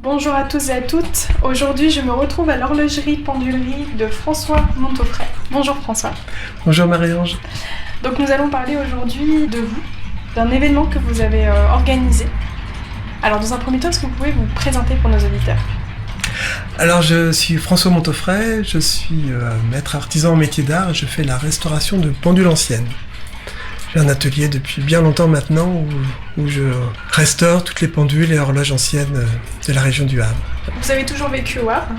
Bonjour à tous et à toutes. Aujourd'hui, je me retrouve à l'horlogerie-pendulerie de François Montaufray. Bonjour François. Bonjour Marie-Ange. Donc nous allons parler aujourd'hui de vous, d'un événement que vous avez organisé. Alors dans un premier temps, est-ce que vous pouvez vous présenter pour nos auditeurs ? Alors je suis François Montaufray, je suis maître artisan en métier d'art et je fais la restauration de pendules anciennes. J'ai un atelier depuis bien longtemps maintenant où je restaure toutes les pendules et horloges anciennes de la région du Havre. Vous avez toujours vécu au Havre ?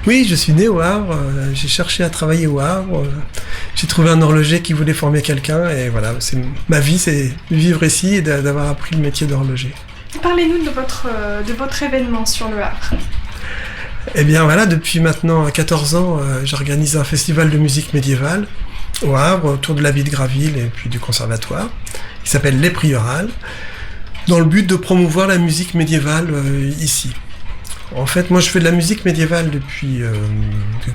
Oui, je suis né au Havre, j'ai cherché à travailler au Havre, j'ai trouvé un horloger qui voulait former quelqu'un et voilà, ma vie c'est vivre ici et d'avoir appris le métier d'horloger. Parlez-nous de votre événement sur le Havre. Eh bien voilà, depuis maintenant 14 ans, j'organise un festival de musique médiévale au Havre, autour de la ville de Graville et puis du conservatoire. Il s'appelle Les Priorales, dans le but de promouvoir la musique médiévale ici. En fait, moi je fais de la musique médiévale depuis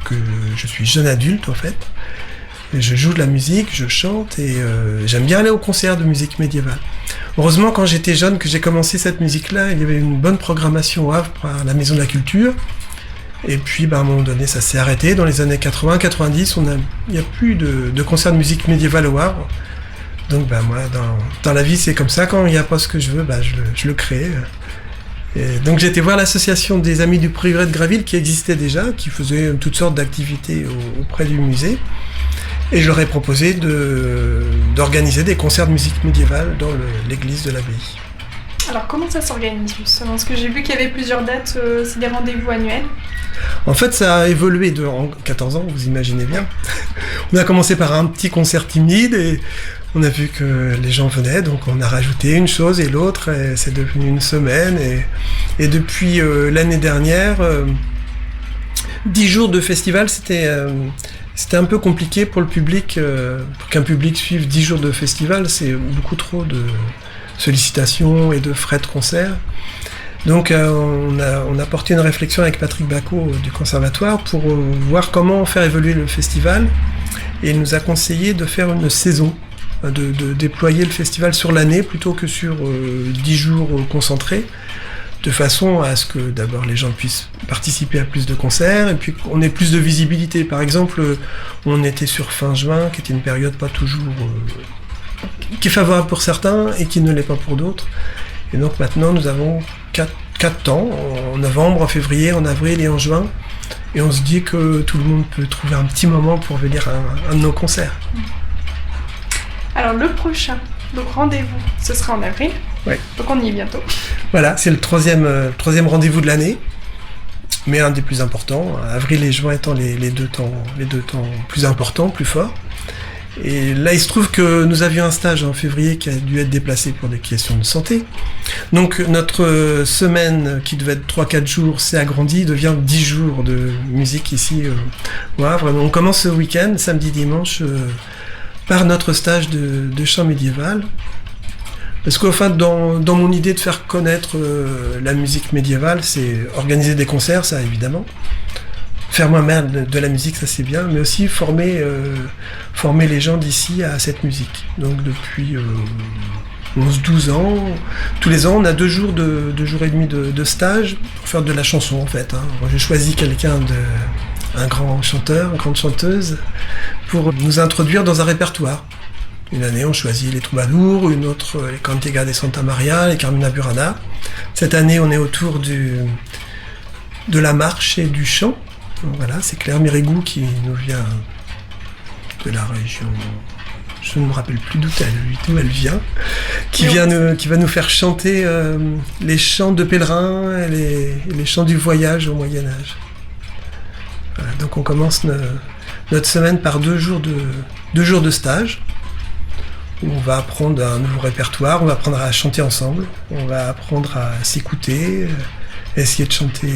que je suis jeune adulte en fait. Et je joue de la musique, je chante et j'aime bien aller aux concerts de musique médiévale. Heureusement, quand j'étais jeune, que j'ai commencé cette musique-là, il y avait une bonne programmation au Havre par la Maison de la Culture. Et puis, à un moment donné, ça s'est arrêté. Dans les années 80-90, il n'y a plus de concerts de musique médiévale au Havre. Donc, moi, dans la vie, c'est comme ça. Quand il n'y a pas ce que je veux, je le crée. Et donc, j'ai été voir l'association des Amis du Prieuré de Graville, qui existait déjà, qui faisait toutes sortes d'activités auprès du musée. Et je leur ai proposé d'organiser des concerts de musique médiévale dans l'église de l'abbaye. Alors, comment ça s'organise justement ? Parce que j'ai vu qu'il y avait plusieurs dates, c'est des rendez-vous annuels. En fait, ça a évolué en 14 ans, vous imaginez bien. On a commencé par un petit concert timide et on a vu que les gens venaient, donc on a rajouté une chose et l'autre, et c'est devenu une semaine. Et depuis l'année dernière, 10 jours de festival, c'était un peu compliqué pour le public. Pour qu'un public suive 10 jours de festival, c'est beaucoup trop de sollicitations et de frais de concert. Donc on a porté une réflexion avec Patrick Bacot du conservatoire pour voir comment faire évoluer le festival, et il nous a conseillé de faire une saison, de déployer le festival sur l'année plutôt que sur 10 jours concentrés, de façon à ce que d'abord les gens puissent participer à plus de concerts et puis qu'on ait plus de visibilité. Par exemple, on était sur fin juin, qui était une période pas toujours qui est favorable pour certains et qui ne l'est pas pour d'autres. Et donc maintenant, nous avons 4 temps, en novembre, en février, en avril et en juin. Et on se dit que tout le monde peut trouver un petit moment pour venir à un de nos concerts. Alors le prochain, donc rendez-vous, ce sera en avril. Oui. Donc on y est bientôt. Voilà, c'est le troisième rendez-vous de l'année, mais un des plus importants. Avril et juin étant les deux temps plus importants, plus forts. Et là, il se trouve que nous avions un stage en février qui a dû être déplacé pour des questions de santé. Donc notre semaine, qui devait être 3-4 jours, s'est agrandie, devient 10 jours de musique ici au Havre. On commence ce week-end, samedi, dimanche, par notre stage de chant médiéval. Parce qu'au fait, dans mon idée de faire connaître la musique médiévale, c'est organiser des concerts, ça évidemment. Faire moi-même de la musique, ça c'est bien, mais aussi former les gens d'ici à cette musique. Donc depuis 11-12 ans, tous les ans, on a 2 jours et demi de stage pour faire de la chanson en fait. Moi, j'ai choisi un grand chanteur, une grande chanteuse, pour nous introduire dans un répertoire. Une année, on choisit les troubadours, une autre, les Cantigas de Santa Maria, les Carmina Burana. Cette année, on est autour de la marche et du chant. Voilà, c'est Claire Mérigou qui nous vient de la région, je ne me rappelle plus d'où elle vient, qui va nous faire chanter les chants de pèlerins et les chants du voyage au Moyen-Âge. Voilà, donc on commence notre semaine par 2 jours de stage, où on va apprendre un nouveau répertoire, on va apprendre à chanter ensemble, on va apprendre à s'écouter, essayer de chanter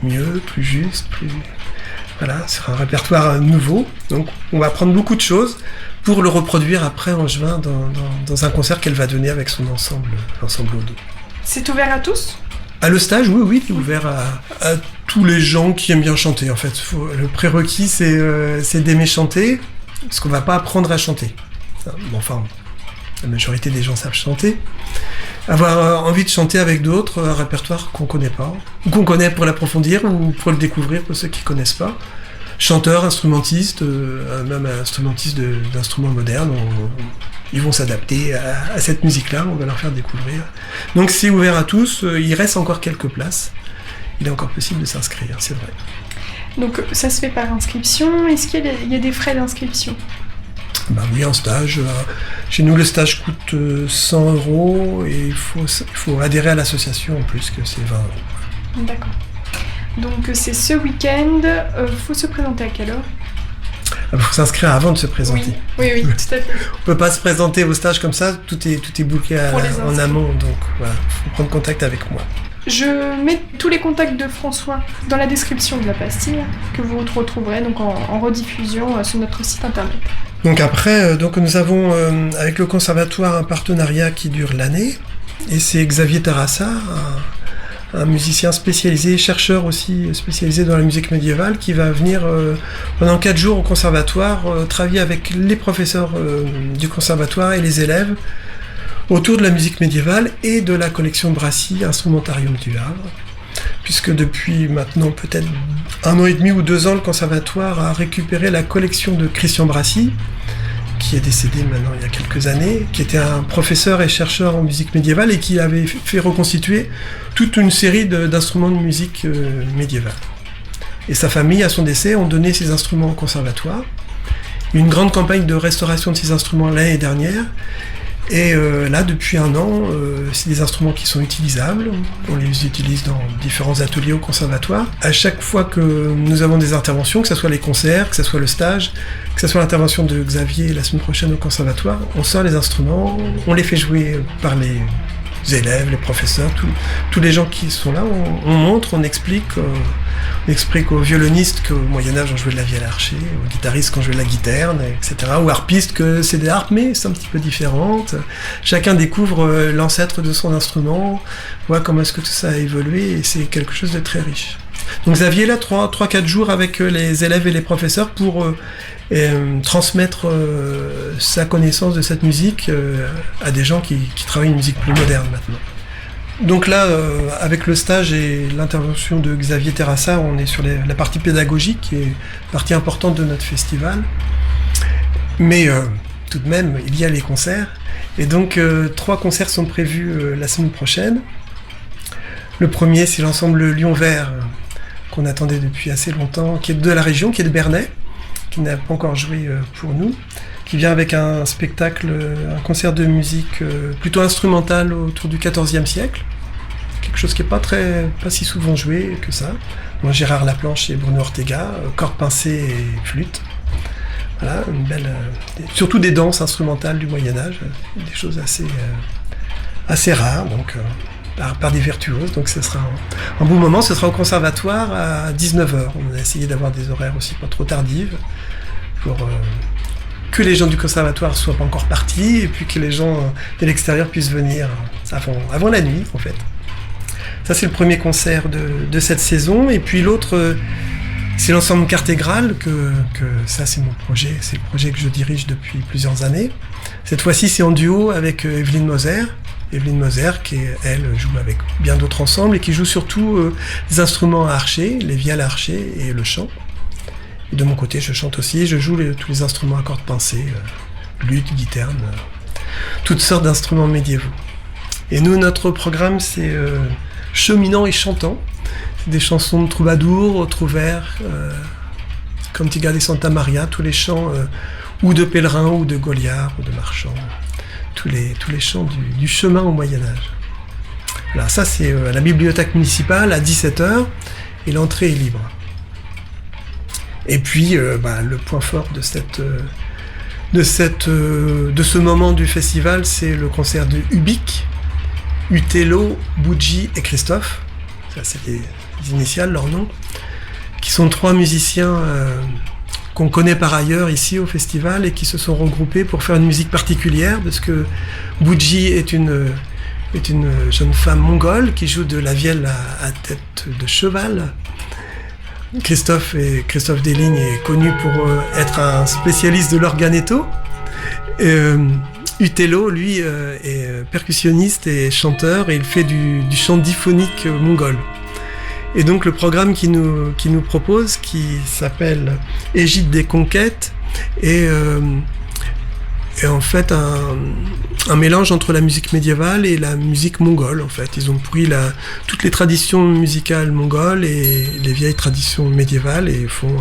mieux, plus juste, Voilà, c'est un répertoire nouveau. Donc on va apprendre beaucoup de choses pour le reproduire après en juin dans un concert qu'elle va donner avec son ensemble au dos. C'est ouvert à tous ? Le stage, oui, c'est ouvert à tous les gens qui aiment bien chanter. En fait, le prérequis, c'est d'aimer chanter, parce qu'on ne va pas apprendre à chanter. Enfin, la majorité des gens savent chanter. avoir envie de chanter avec d'autres un répertoire qu'on connaît pas, ou qu'on connaît pour l'approfondir, ou pour le découvrir pour ceux qui connaissent pas. Chanteurs, instrumentistes, même instrumentistes d'instruments modernes, ils vont s'adapter à cette musique-là, on va leur faire découvrir. Donc c'est ouvert à tous, il reste encore quelques places, il est encore possible de s'inscrire, c'est vrai. Donc ça se fait par inscription, est-ce qu'il y a des frais d'inscription ? Ben oui, un stage. Chez nous, le stage coûte 100 € et il faut adhérer à l'association en plus, que c'est 20 €. D'accord. Donc c'est ce week-end, faut se présenter à quelle heure ? Il faut s'inscrire avant de se présenter. Oui, tout à fait. On peut pas se présenter au stage comme ça, tout est booké en amont, donc voilà, faut prendre contact avec moi. Je mets tous les contacts de François dans la description de la pastille, que vous retrouverez donc en rediffusion sur notre site internet. Donc après, nous avons avec le conservatoire un partenariat qui dure l'année, et c'est Xavier Terrassa, un musicien spécialisé, chercheur aussi spécialisé dans la musique médiévale, qui va venir pendant 4 jours au conservatoire travailler avec les professeurs du conservatoire et les élèves autour de la musique médiévale et de la collection Brassy Instrumentarium du Havre, puisque depuis maintenant peut-être 1 an et demi ou 2 ans, le conservatoire a récupéré la collection de Christian Brassy, qui est décédé maintenant il y a quelques années, qui était un professeur et chercheur en musique médiévale et qui avait fait reconstituer toute une série d'instruments de musique médiévale. Et sa famille, à son décès, ont donné ces instruments au conservatoire. Une grande campagne de restauration de ces instruments l'année dernière. Et là, depuis 1 an, c'est des instruments qui sont utilisables. On les utilise dans différents ateliers au conservatoire. À chaque fois que nous avons des interventions, que ce soit les concerts, que ce soit le stage, que ce soit l'intervention de Xavier la semaine prochaine au conservatoire, on sort les instruments, on les fait jouer par les élèves, les professeurs, tous les gens qui sont là. On montre, on explique aux violonistes qu'au Moyen-Âge on jouait de la vielle archer, aux guitaristes qu'on jouait de la guiterne, etc. Aux harpistes que c'est des harpes, mais c'est un petit peu différentes. Chacun découvre l'ancêtre de son instrument, voit comment est-ce que tout ça a évolué, et c'est quelque chose de très riche. Donc Xavier est là 3-4 jours avec les élèves et les professeurs pour transmettre sa connaissance de cette musique à des gens qui travaillent une musique plus moderne maintenant. Donc là, avec le stage et l'intervention de Xavier Terrassa, on est sur la partie pédagogique, qui est une partie importante de notre festival. Mais tout de même, il y a les concerts. Et donc, 3 concerts sont prévus la semaine prochaine. Le premier, c'est l'ensemble Lion Vert, qu'on attendait depuis assez longtemps, qui est de la région, qui est de Bernay, qui n'a pas encore joué pour nous, qui vient avec un spectacle, un concert de musique plutôt instrumental autour du XIVe siècle. Quelque chose qui n'est pas si souvent joué que ça. Moi, Gérard Laplanche et Bruno Ortega, cordes pincées et flûte. Voilà, une belle, surtout des danses instrumentales du Moyen-Âge, des choses assez rares, donc par des virtuoses. Donc ce sera un beau moment. Ce sera au conservatoire à 19h. On a essayé d'avoir des horaires aussi pas trop tardives pour que les gens du conservatoire soient pas encore partis et puis que les gens de l'extérieur puissent venir avant la nuit, en fait. Ça, c'est le premier concert de cette saison. Et puis l'autre, c'est l'ensemble Cartégral, que ça, c'est mon projet. C'est le projet que je dirige depuis plusieurs années. Cette fois-ci, c'est en duo avec Evelyne Moser. Evelyne Moser, qui, elle, joue avec bien d'autres ensembles et qui joue surtout les instruments à archer, les vielles à archer et le chant. Et de mon côté, je chante aussi, je joue tous les instruments à cordes pincées, luth, guitare, toutes sortes d'instruments médiévaux. Et nous, notre programme, c'est cheminant et chantant. C'est des chansons de troubadours, trouvères, Cantiga de Santa Maria, tous les chants ou de pèlerins, ou de Goliards, ou de marchands, tous les chants du chemin au Moyen-Âge. Voilà, ça c'est à la bibliothèque municipale à 17h, et l'entrée est libre. Et puis, le point fort de ce moment du festival, c'est le concert de Ubik, Utello, Boudji et Christophe. Ça, c'est les initiales, leurs noms, qui sont 3 musiciens qu'on connaît par ailleurs ici au festival et qui se sont regroupés pour faire une musique particulière, parce que Boudji est une jeune femme mongole qui joue de la vielle à tête de cheval. Christophe Deslignes est connu pour être un spécialiste de l'organetto. Utello, lui, est percussionniste et chanteur, et il fait du chant diphonique mongol. Et donc le programme qu'il nous propose, qui s'appelle Égide des conquêtes, est en fait un mélange entre la musique médiévale et la musique mongole. En fait, ils ont pris toutes les traditions musicales mongoles et les vieilles traditions médiévales et font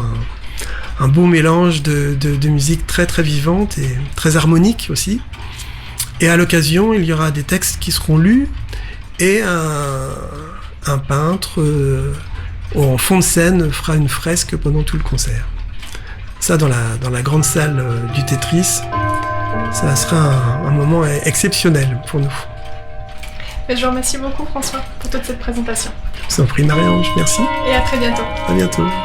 un beau mélange de musique très très vivante et très harmonique aussi. Et à l'occasion, il y aura des textes qui seront lus et un peintre en fond de scène fera une fresque pendant tout le concert. Ça, dans la grande salle du Tetris, ça sera un moment exceptionnel pour nous. Je vous remercie beaucoup, François, pour toute cette présentation. Je vous en prie, Marie-Ange, merci. Et à très bientôt. À bientôt.